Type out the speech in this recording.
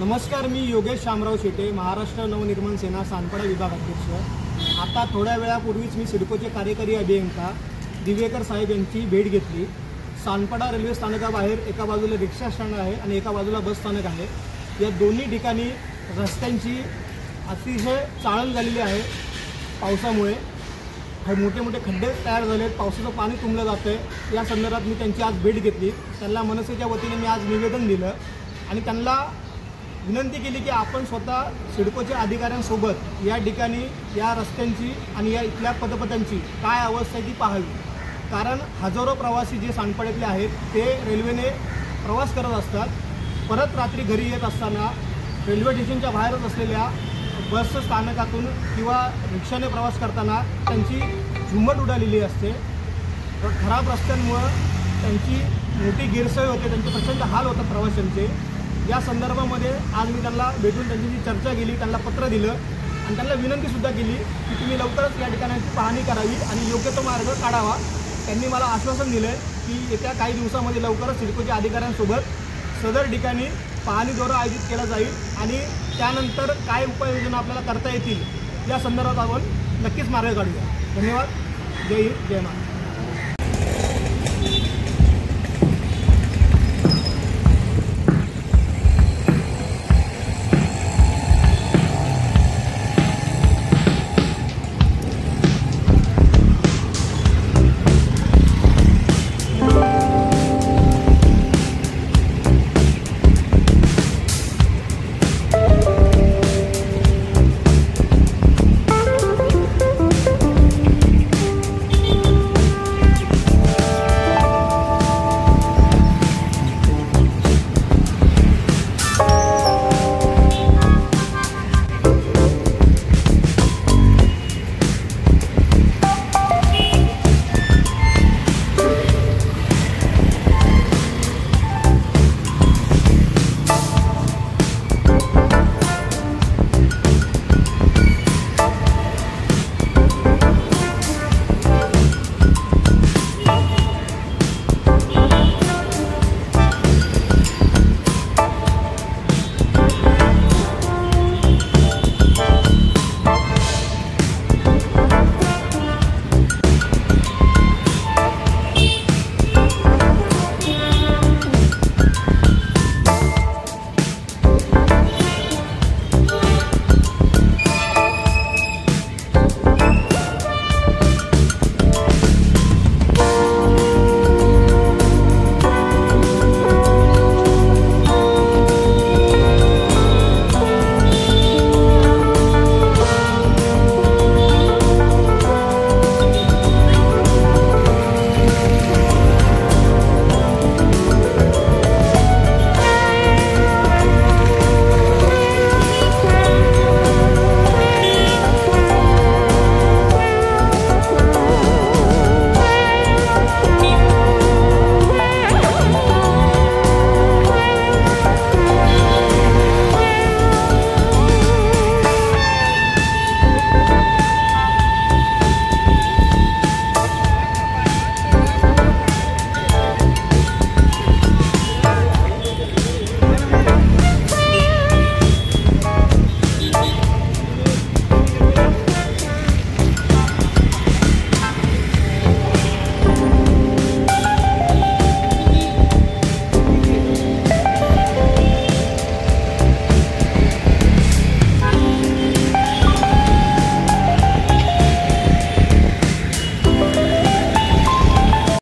नमस्कार, मी योगेश शामराव शेटे, महाराष्ट्र नवनिर्माण सेना सानपाडा विभाग अध्यक्ष। आता थोड्या वेळापूर्वीच मी सिडकोचे कार्यकारी अभियंता दिवेकर साहेब यांची भेट घेतली। सानपाडा रेल्वे स्थानकाबाहेर एका बाजूला रिक्षा स्टँड आहे आणि एका बाजूला बस स्थानक आहे। या दोन्ही ठिकाणी रस्त्यांची अतिशय चाळण झालेली आहे। पावसामुळे हे मोठे मोठे खड्डे तयार झाले आहेत, पावसाचं पाणी तुंबलं जातं आहे। या संदर्भात मी त्यांची आज भेट घेतली। त्यांना मनसेच्या वतीने मी आज निवेदन दिलं आणि त्यांना विनंती केली की आपण स्वतः सिडकोच्या अधिकाऱ्यांसोबत या ठिकाणी या रस्त्यांची आणि या इथल्या पदपथांची काय अवस्था आहे ती पाहावी। कारण हजारो प्रवासी जे सानपाड्यातले आहेत ते रेल्वेने प्रवास करत असतात, परत रात्री घरी येत असताना रेल्वे स्टेशनच्या बाहेरच असलेल्या बस स्थानकातून किंवा रिक्षाने प्रवास करताना त्यांची झुंबड उडालेली असते। खराब रस्त्यांमुळे त्यांची मोठी गैरसोय होते, त्यांचे प्रचंड हाल होतात प्रवाशांचे। या संदर्भामध्ये आज मी त्यांना भेटून त्यांची चर्चा केली, त्यांना पत्र दिलं आणि त्यांना विनंतीसुद्धा केली की तुम्ही लवकरच या ठिकाणाची पाहणी करावी आणि योग्य तो मार्ग काढावा। त्यांनी मला आश्वासन दिलं की येत्या काही दिवसामध्ये लवकरच सिडकोच्या अधिकाऱ्यांसोबत सदर ठिकाणी पाहणी दौरा आयोजित केला जाईल आणि त्यानंतर काय उपाययोजना आपल्याला करता येतील या संदर्भात आपण नक्कीच मार्ग काढूया। धन्यवाद। जय हिंद, जय महाराष्ट्र।